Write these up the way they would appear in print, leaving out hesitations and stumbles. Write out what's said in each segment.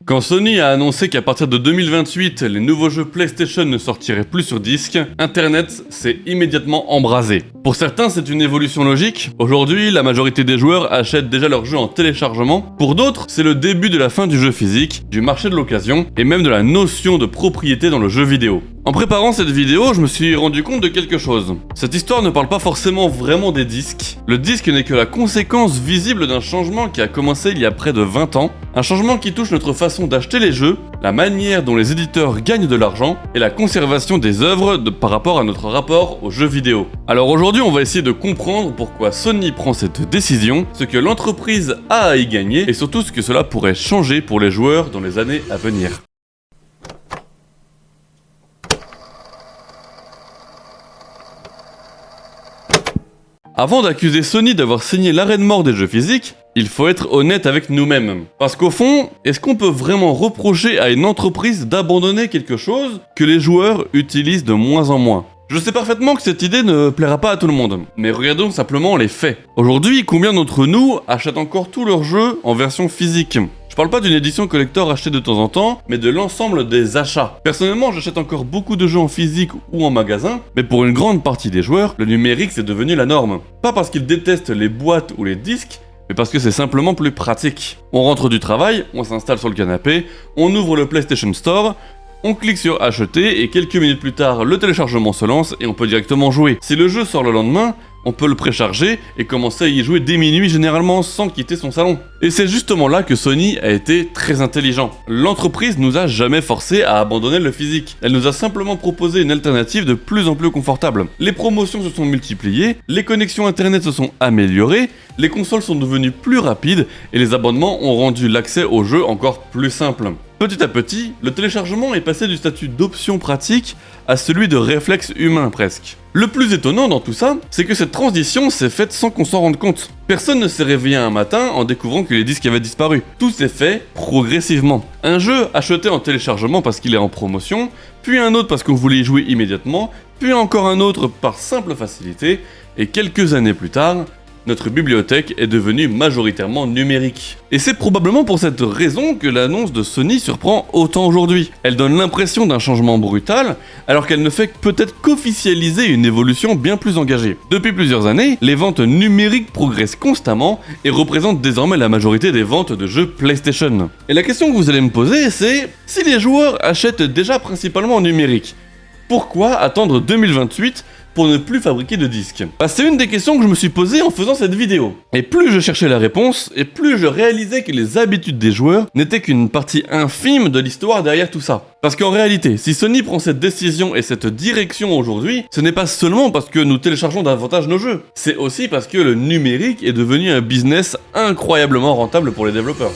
Quand Sony a annoncé qu'à partir de 2028, les nouveaux jeux PlayStation ne sortiraient plus sur disque, Internet s'est immédiatement embrasé. Pour certains, c'est une évolution logique. Aujourd'hui, la majorité des joueurs achètent déjà leurs jeux en téléchargement. Pour d'autres, c'est le début de la fin du jeu physique, du marché de l'occasion et même de la notion de propriété dans le jeu vidéo. En préparant cette vidéo, je me suis rendu compte de quelque chose. Cette histoire ne parle pas forcément vraiment des disques. Le disque n'est que la conséquence visible d'un changement qui a commencé il y a près de 20 ans. Un changement qui touche notre façon d'acheter les jeux, la manière dont les éditeurs gagnent de l'argent et la conservation des œuvres par rapport à notre rapport aux jeux vidéo. Alors aujourd'hui, on va essayer de comprendre pourquoi Sony prend cette décision, ce que l'entreprise a à y gagner et surtout ce que cela pourrait changer pour les joueurs dans les années à venir. Avant d'accuser Sony d'avoir signé l'arrêt de mort des jeux physiques, il faut être honnête avec nous-mêmes. Parce qu'au fond, est-ce qu'on peut vraiment reprocher à une entreprise d'abandonner quelque chose que les joueurs utilisent de moins en moins ? Je sais parfaitement que cette idée ne plaira pas à tout le monde, mais regardons simplement les faits. Aujourd'hui, combien d'entre nous achètent encore tous leurs jeux en version physique ? Je parle pas d'une édition collector achetée de temps en temps, mais de l'ensemble des achats. Personnellement, j'achète encore beaucoup de jeux en physique ou en magasin, mais pour une grande partie des joueurs, le numérique c'est devenu la norme. Pas parce qu'ils détestent les boîtes ou les disques, mais parce que c'est simplement plus pratique. On rentre du travail, on s'installe sur le canapé, on ouvre le PlayStation Store, on clique sur acheter et quelques minutes plus tard, le téléchargement se lance et on peut directement jouer. Si le jeu sort le lendemain, on peut le précharger et commencer à y jouer dès minuit généralement sans quitter son salon. Et c'est justement là que Sony a été très intelligent. L'entreprise nous a jamais forcé à abandonner le physique. Elle nous a simplement proposé une alternative de plus en plus confortable. Les promotions se sont multipliées, les connexions internet se sont améliorées, les consoles sont devenues plus rapides et les abonnements ont rendu l'accès aux jeux encore plus simple. Petit à petit, le téléchargement est passé du statut d'option pratique à celui de réflexe humain presque. Le plus étonnant dans tout ça, c'est que cette transition s'est faite sans qu'on s'en rende compte. Personne ne s'est réveillé un matin en découvrant que les disques avaient disparu. Tout s'est fait progressivement. Un jeu acheté en téléchargement parce qu'il est en promotion, puis un autre parce qu'on voulait y jouer immédiatement, puis encore un autre par simple facilité, et quelques années plus tard, notre bibliothèque est devenue majoritairement numérique. Et c'est probablement pour cette raison que l'annonce de Sony surprend autant aujourd'hui. Elle donne l'impression d'un changement brutal, alors qu'elle ne fait peut-être qu'officialiser une évolution bien plus engagée. Depuis plusieurs années, les ventes numériques progressent constamment et représentent désormais la majorité des ventes de jeux PlayStation. Et la question que vous allez me poser, c'est si les joueurs achètent déjà principalement en numérique, pourquoi attendre 2028 pour ne plus fabriquer de disques ? C'est une des questions que je me suis posée en faisant cette vidéo. Et plus je cherchais la réponse, et plus je réalisais que les habitudes des joueurs n'étaient qu'une partie infime de l'histoire derrière tout ça. Parce qu'en réalité, si Sony prend cette décision et cette direction aujourd'hui, ce n'est pas seulement parce que nous téléchargeons davantage nos jeux, c'est aussi parce que le numérique est devenu un business incroyablement rentable pour les développeurs.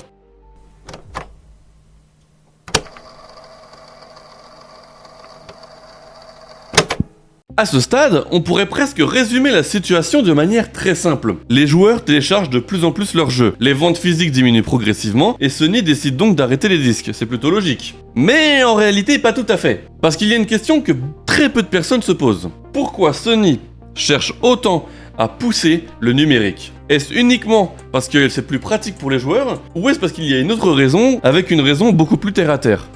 À ce stade, on pourrait presque résumer la situation de manière très simple. Les joueurs téléchargent de plus en plus leurs jeux, les ventes physiques diminuent progressivement, et Sony décide donc d'arrêter les disques, c'est plutôt logique. Mais en réalité, pas tout à fait. Parce qu'il y a une question que très peu de personnes se posent. Pourquoi Sony cherche autant à pousser le numérique ? Est-ce uniquement parce que c'est plus pratique pour les joueurs, ou est-ce parce qu'il y a une autre raison, avec une raison beaucoup plus terre-à-terre ?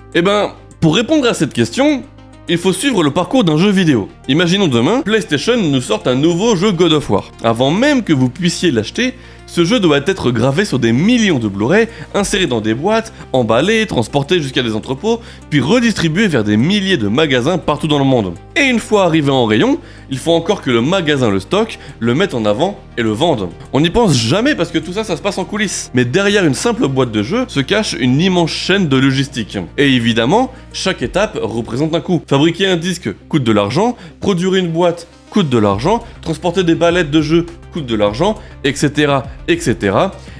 Pour répondre à cette question, il faut suivre le parcours d'un jeu vidéo. Imaginons demain, PlayStation nous sorte un nouveau jeu God of War. Avant même que vous puissiez l'acheter, ce jeu doit être gravé sur des millions de Blu-ray, inséré dans des boîtes, emballé, transporté jusqu'à des entrepôts, puis redistribué vers des milliers de magasins partout dans le monde. Et une fois arrivé en rayon, il faut encore que le magasin le stocke, le mette en avant et le vende. On n'y pense jamais parce que tout ça se passe en coulisses. Mais derrière une simple boîte de jeu se cache une immense chaîne de logistique. Et évidemment, chaque étape représente un coût. Fabriquer un disque coûte de l'argent, produire une boîte coûte de l'argent, transporter des ballettes de jeux coûte de l'argent, etc., etc.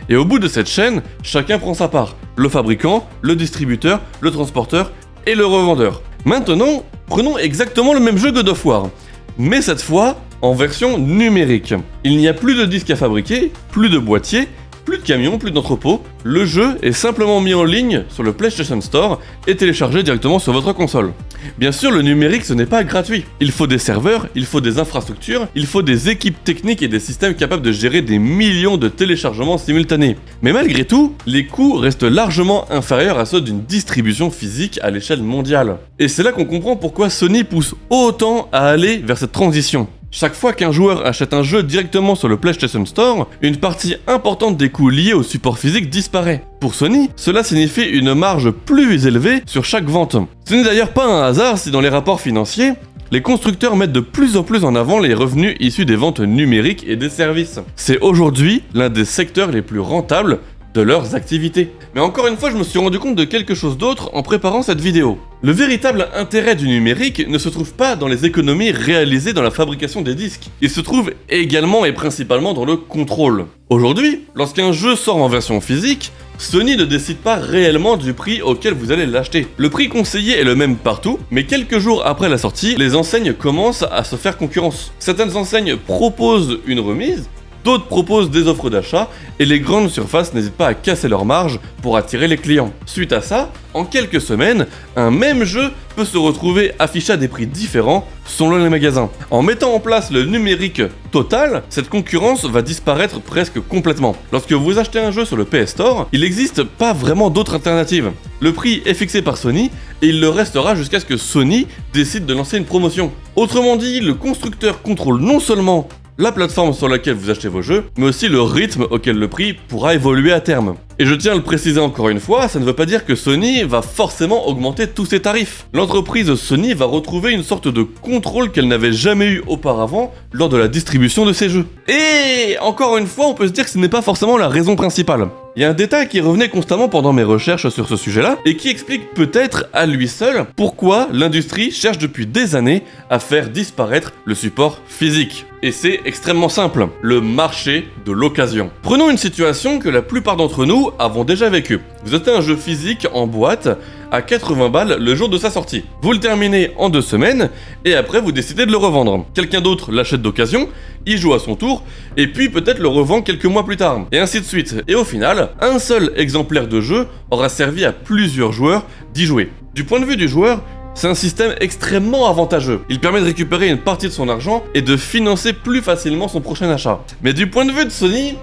Et au bout de cette chaîne, chacun prend sa part. Le fabricant, le distributeur, le transporteur et le revendeur. Maintenant, prenons exactement le même jeu God of War, mais cette fois en version numérique. Il n'y a plus de disques à fabriquer, plus de boîtiers, plus Plus de camions, plus d'entrepôts, le jeu est simplement mis en ligne sur le PlayStation Store et téléchargé directement sur votre console. Bien sûr, le numérique ce n'est pas gratuit. Il faut des serveurs, il faut des infrastructures, il faut des équipes techniques et des systèmes capables de gérer des millions de téléchargements simultanés. Mais malgré tout, les coûts restent largement inférieurs à ceux d'une distribution physique à l'échelle mondiale. Et c'est là qu'on comprend pourquoi Sony pousse autant à aller vers cette transition. Chaque fois qu'un joueur achète un jeu directement sur le PlayStation Store, une partie importante des coûts liés au support physique disparaît. Pour Sony, cela signifie une marge plus élevée sur chaque vente. Ce n'est d'ailleurs pas un hasard si dans les rapports financiers, les constructeurs mettent de plus en plus en avant les revenus issus des ventes numériques et des services. C'est aujourd'hui l'un des secteurs les plus rentables de leurs activités. Mais encore une fois, je me suis rendu compte de quelque chose d'autre en préparant cette vidéo. Le véritable intérêt du numérique ne se trouve pas dans les économies réalisées dans la fabrication des disques. Il se trouve également et principalement dans le contrôle. Aujourd'hui, lorsqu'un jeu sort en version physique, Sony ne décide pas réellement du prix auquel vous allez l'acheter. Le prix conseillé est le même partout, mais quelques jours après la sortie, les enseignes commencent à se faire concurrence. Certaines enseignes proposent une remise, d'autres proposent des offres d'achat, et les grandes surfaces n'hésitent pas à casser leurs marges pour attirer les clients. Suite à ça, en quelques semaines, un même jeu peut se retrouver affiché à des prix différents selon les magasins. En mettant en place le numérique total, cette concurrence va disparaître presque complètement. Lorsque vous achetez un jeu sur le PS Store, il n'existe pas vraiment d'autres alternatives. Le prix est fixé par Sony et il le restera jusqu'à ce que Sony décide de lancer une promotion. Autrement dit, le constructeur contrôle non seulement la plateforme sur laquelle vous achetez vos jeux, mais aussi le rythme auquel le prix pourra évoluer à terme. Et je tiens à le préciser encore une fois, ça ne veut pas dire que Sony va forcément augmenter tous ses tarifs. L'entreprise Sony va retrouver une sorte de contrôle qu'elle n'avait jamais eu auparavant lors de la distribution de ses jeux. Et encore une fois, on peut se dire que ce n'est pas forcément la raison principale. Il y a un détail qui revenait constamment pendant mes recherches sur ce sujet-là et qui explique peut-être à lui seul pourquoi l'industrie cherche depuis des années à faire disparaître le support physique. Et c'est extrêmement simple, le marché de l'occasion. Prenons une situation que la plupart d'entre nous avons déjà vécue. Vous achetez un jeu physique en boîte à 80 balles le jour de sa sortie. Vous le terminez en 2 semaines et après vous décidez de le revendre. Quelqu'un d'autre l'achète d'occasion, il joue à son tour et puis peut-être le revend quelques mois plus tard. Et ainsi de suite. Et au final, un seul exemplaire de jeu aura servi à plusieurs joueurs d'y jouer. Du point de vue du joueur, c'est un système extrêmement avantageux. Il permet de récupérer une partie de son argent et de financer plus facilement son prochain achat. Mais du point de vue de Sony,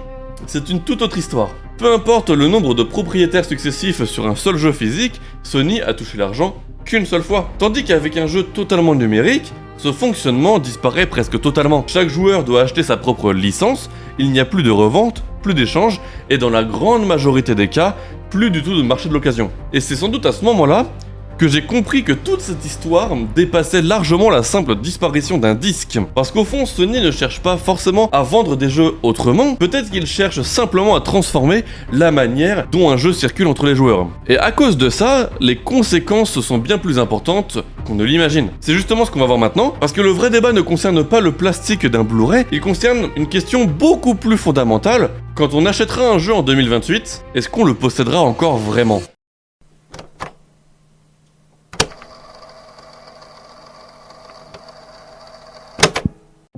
c'est une toute autre histoire. Peu importe le nombre de propriétaires successifs sur un seul jeu physique, Sony a touché l'argent qu'une seule fois. Tandis qu'avec un jeu totalement numérique, ce fonctionnement disparaît presque totalement. Chaque joueur doit acheter sa propre licence, il n'y a plus de revente, plus d'échanges, et dans la grande majorité des cas, plus du tout de marché de l'occasion. Et c'est sans doute à ce moment-là que j'ai compris que toute cette histoire dépassait largement la simple disparition d'un disque. Parce qu'au fond, Sony ne cherche pas forcément à vendre des jeux autrement, peut-être qu'il cherche simplement à transformer la manière dont un jeu circule entre les joueurs. Et à cause de ça, les conséquences sont bien plus importantes qu'on ne l'imagine. C'est justement ce qu'on va voir maintenant, parce que le vrai débat ne concerne pas le plastique d'un Blu-ray, il concerne une question beaucoup plus fondamentale. Quand on achètera un jeu en 2028, est-ce qu'on le possédera encore vraiment ?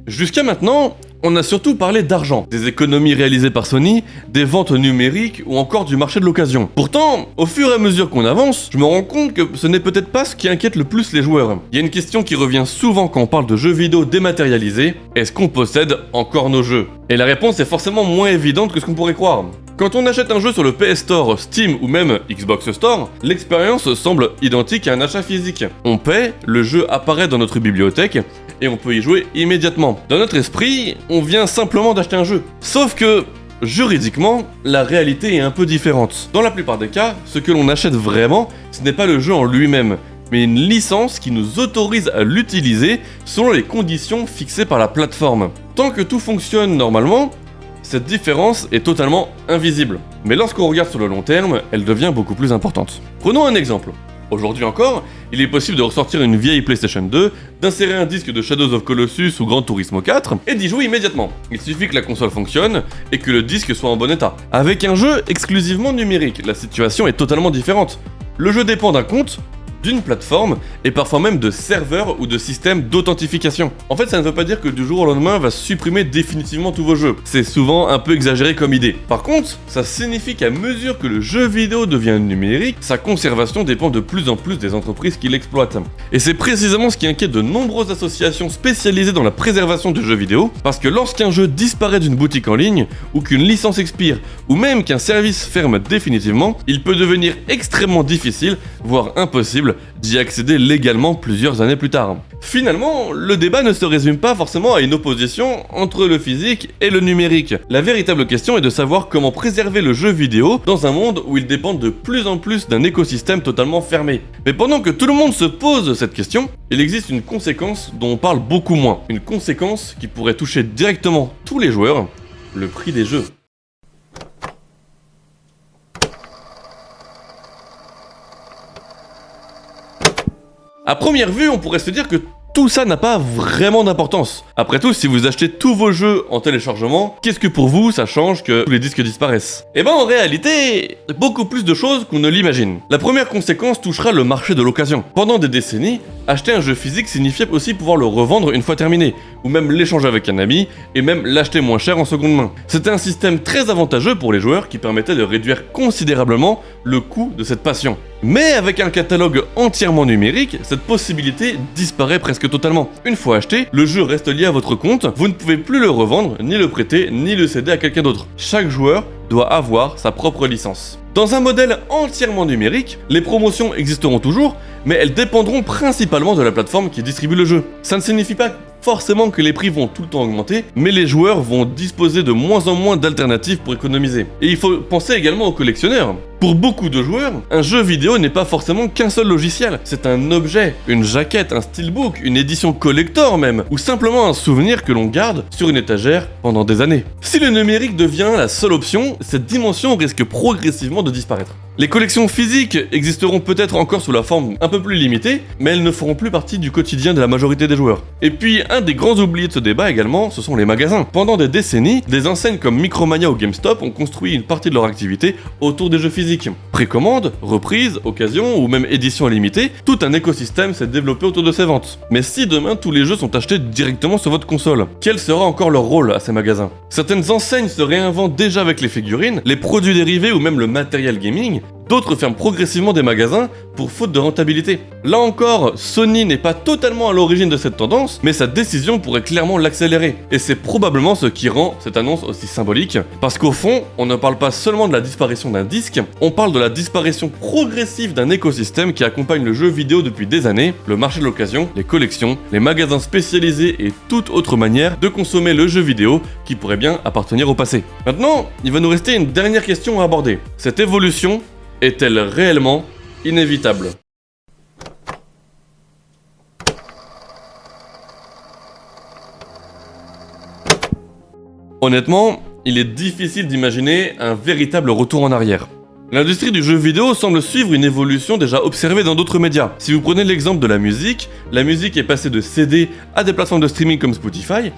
Jusqu'à maintenant, on a surtout parlé d'argent, des économies réalisées par Sony, des ventes numériques ou encore du marché de l'occasion. Pourtant, au fur et à mesure qu'on avance, je me rends compte que ce n'est peut-être pas ce qui inquiète le plus les joueurs. Il y a une question qui revient souvent quand on parle de jeux vidéo dématérialisés, est-ce qu'on possède encore nos jeux ? Et la réponse est forcément moins évidente que ce qu'on pourrait croire. Quand on achète un jeu sur le PS Store, Steam ou même Xbox Store, l'expérience semble identique à un achat physique. On paie, le jeu apparaît dans notre bibliothèque, et on peut y jouer immédiatement. Dans notre esprit, on vient simplement d'acheter un jeu. Sauf que, juridiquement, la réalité est un peu différente. Dans la plupart des cas, ce que l'on achète vraiment, ce n'est pas le jeu en lui-même, mais une licence qui nous autorise à l'utiliser selon les conditions fixées par la plateforme. Tant que tout fonctionne normalement, cette différence est totalement invisible. Mais lorsqu'on regarde sur le long terme, elle devient beaucoup plus importante. Prenons un exemple. Aujourd'hui encore, il est possible de ressortir une vieille PlayStation 2, d'insérer un disque de Shadows of Colossus ou Gran Turismo 4 et d'y jouer immédiatement. Il suffit que la console fonctionne et que le disque soit en bon état. Avec un jeu exclusivement numérique, la situation est totalement différente. Le jeu dépend d'un compte d'une plateforme et parfois même de serveurs ou de systèmes d'authentification. En fait, ça ne veut pas dire que du jour au lendemain va supprimer définitivement tous vos jeux. C'est souvent un peu exagéré comme idée. Par contre, ça signifie qu'à mesure que le jeu vidéo devient numérique, sa conservation dépend de plus en plus des entreprises qui l'exploitent. Et c'est précisément ce qui inquiète de nombreuses associations spécialisées dans la préservation de jeux vidéo, parce que lorsqu'un jeu disparaît d'une boutique en ligne, ou qu'une licence expire, ou même qu'un service ferme définitivement, il peut devenir extrêmement difficile, voire impossible, d'y accéder légalement plusieurs années plus tard. Finalement, le débat ne se résume pas forcément à une opposition entre le physique et le numérique. La véritable question est de savoir comment préserver le jeu vidéo dans un monde où il dépend de plus en plus d'un écosystème totalement fermé. Mais pendant que tout le monde se pose cette question, il existe une conséquence dont on parle beaucoup moins. Une conséquence qui pourrait toucher directement tous les joueurs, le prix des jeux. À première vue, on pourrait se dire que tout ça n'a pas vraiment d'importance. Après tout, si vous achetez tous vos jeux en téléchargement, qu'est-ce que pour vous ça change que tous les disques disparaissent? Eh ben en réalité, beaucoup plus de choses qu'on ne l'imagine. La première conséquence touchera le marché de l'occasion. Pendant des décennies, acheter un jeu physique signifiait aussi pouvoir le revendre une fois terminé, ou même l'échanger avec un ami, et même l'acheter moins cher en seconde main. C'était un système très avantageux pour les joueurs qui permettait de réduire considérablement le coût de cette passion. Mais avec un catalogue entièrement numérique, cette possibilité disparaît presque totalement. Une fois acheté, le jeu reste lié à votre compte, vous ne pouvez plus le revendre, ni le prêter, ni le céder à quelqu'un d'autre. Chaque joueur doit avoir sa propre licence. Dans un modèle entièrement numérique, les promotions existeront toujours, mais elles dépendront principalement de la plateforme qui distribue le jeu. Ça ne signifie pas forcément que les prix vont tout le temps augmenter, mais les joueurs vont disposer de moins en moins d'alternatives pour économiser. Et il faut penser également aux collectionneurs. Pour beaucoup de joueurs, un jeu vidéo n'est pas forcément qu'un seul logiciel. C'est un objet, une jaquette, un steelbook, une édition collector même, ou simplement un souvenir que l'on garde sur une étagère pendant des années. Si le numérique devient la seule option, cette dimension risque progressivement de disparaître. Les collections physiques existeront peut-être encore sous la forme un peu plus limitée, mais elles ne feront plus partie du quotidien de la majorité des joueurs. Et puis, un des grands oubliés de ce débat également, ce sont les magasins. Pendant des décennies, des enseignes comme Micromania ou GameStop ont construit une partie de leur activité autour des jeux physiques. Précommande, reprise, occasion ou même édition limitée, tout un écosystème s'est développé autour de ces ventes. Mais si demain tous les jeux sont achetés directement sur votre console, quel sera encore leur rôle à ces magasins? Certaines enseignes se réinventent déjà avec les figurines, les produits dérivés ou même le matériel gaming. D'autres ferment progressivement des magasins pour faute de rentabilité. Là encore, Sony n'est pas totalement à l'origine de cette tendance, mais sa décision pourrait clairement l'accélérer. Et c'est probablement ce qui rend cette annonce aussi symbolique, parce qu'au fond, on ne parle pas seulement de la disparition d'un disque, on parle de la disparition progressive d'un écosystème qui accompagne le jeu vidéo depuis des années, le marché de l'occasion, les collections, les magasins spécialisés et toute autre manière de consommer le jeu vidéo qui pourrait bien appartenir au passé. Maintenant, il va nous rester une dernière question à aborder. Cette évolution est-elle réellement inévitable? Honnêtement, il est difficile d'imaginer un véritable retour en arrière. L'industrie du jeu vidéo semble suivre une évolution déjà observée dans d'autres médias. Si vous prenez l'exemple de la musique est passée de CD à des plateformes de streaming comme Spotify.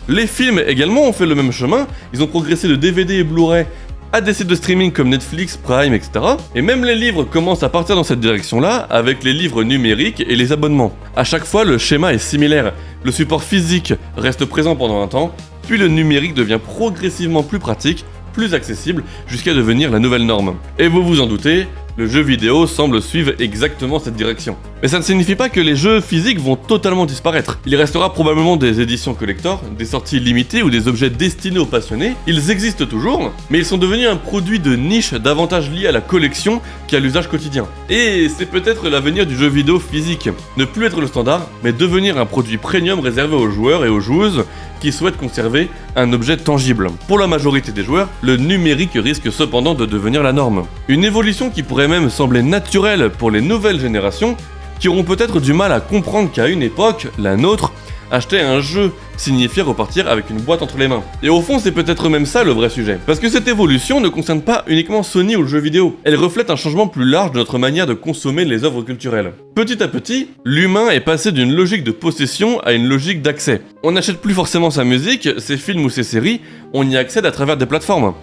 Les films également ont fait le même chemin, ils ont progressé de DVD et Blu-ray à des sites de streaming comme Netflix, Prime, etc. Et même les livres commencent à partir dans cette direction-là avec les livres numériques et les abonnements. À chaque fois, le schéma est similaire. Le support physique reste présent pendant un temps, puis le numérique devient progressivement plus pratique, plus accessible, jusqu'à devenir la nouvelle norme. Et vous vous en doutez, le jeu vidéo semble suivre exactement cette direction. Mais ça ne signifie pas que les jeux physiques vont totalement disparaître. Il restera probablement des éditions collector, des sorties limitées ou des objets destinés aux passionnés. Ils existent toujours, mais ils sont devenus un produit de niche davantage lié à la collection qu'à l'usage quotidien. Et c'est peut-être l'avenir du jeu vidéo physique. Ne plus être le standard, mais devenir un produit premium réservé aux joueurs et aux joueuses qui souhaitent conserver un objet tangible. Pour la majorité des joueurs, le numérique risque cependant de devenir la norme. Une évolution qui pourrait même sembler naturelle pour les nouvelles générations, qui auront peut-être du mal à comprendre qu'à une époque, la nôtre, acheter un jeu signifiait repartir avec une boîte entre les mains. Et au fond, c'est peut-être même ça le vrai sujet. Parce que cette évolution ne concerne pas uniquement Sony ou le jeu vidéo. Elle reflète un changement plus large de notre manière de consommer les œuvres culturelles. Petit à petit, l'humain est passé d'une logique de possession à une logique d'accès. On n'achète plus forcément sa musique, ses films ou ses séries, on y accède à travers des plateformes.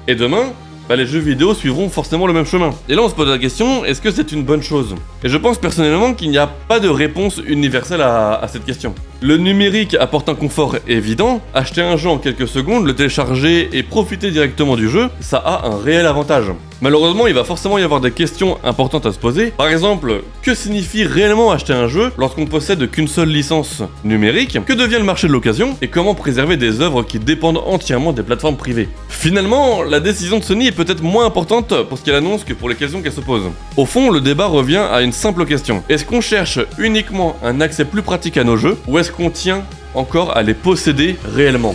Et demain, les jeux vidéo suivront forcément le même chemin. Et là on se pose la question, est-ce que c'est une bonne chose? Et je pense personnellement qu'il n'y a pas de réponse universelle à cette question. Le numérique apporte un confort évident, acheter un jeu en quelques secondes, le télécharger et profiter directement du jeu, ça a un réel avantage. Malheureusement, il va forcément y avoir des questions importantes à se poser. Par exemple, que signifie réellement acheter un jeu lorsqu'on possède qu'une seule licence numérique? Que devient le marché de l'occasion? Et comment préserver des œuvres qui dépendent entièrement des plateformes privées? Finalement, la décision de Sony est peut-être moins importante pour ce qu'elle annonce que pour les questions qu'elle se pose. Au fond, le débat revient à une simple question. Est-ce qu'on cherche uniquement un accès plus pratique à nos jeux, ou est-ce qu'on tient encore à les posséder réellement?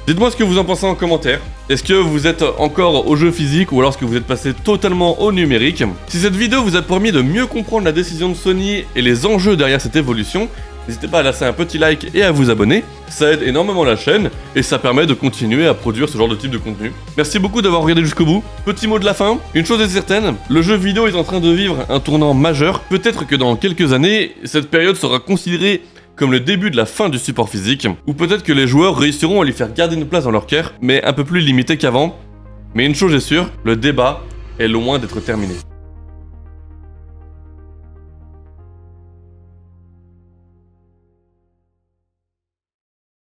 Dites-moi ce que vous en pensez en commentaire. Est-ce que vous êtes encore aux jeux physiques ou alors est-ce que vous êtes passé totalement au numérique? Si cette vidéo vous a permis de mieux comprendre la décision de Sony et les enjeux derrière cette évolution, n'hésitez pas à lâcher un petit like et à vous abonner, ça aide énormément la chaîne et ça permet de continuer à produire ce genre de type de contenu. Merci beaucoup d'avoir regardé jusqu'au bout. Petit mot de la fin, une chose est certaine, le jeu vidéo est en train de vivre un tournant majeur. Peut-être que dans quelques années, cette période sera considérée comme le début de la fin du support physique, ou peut-être que les joueurs réussiront à lui faire garder une place dans leur cœur, mais un peu plus limitée qu'avant. Mais une chose est sûre, le débat est loin d'être terminé.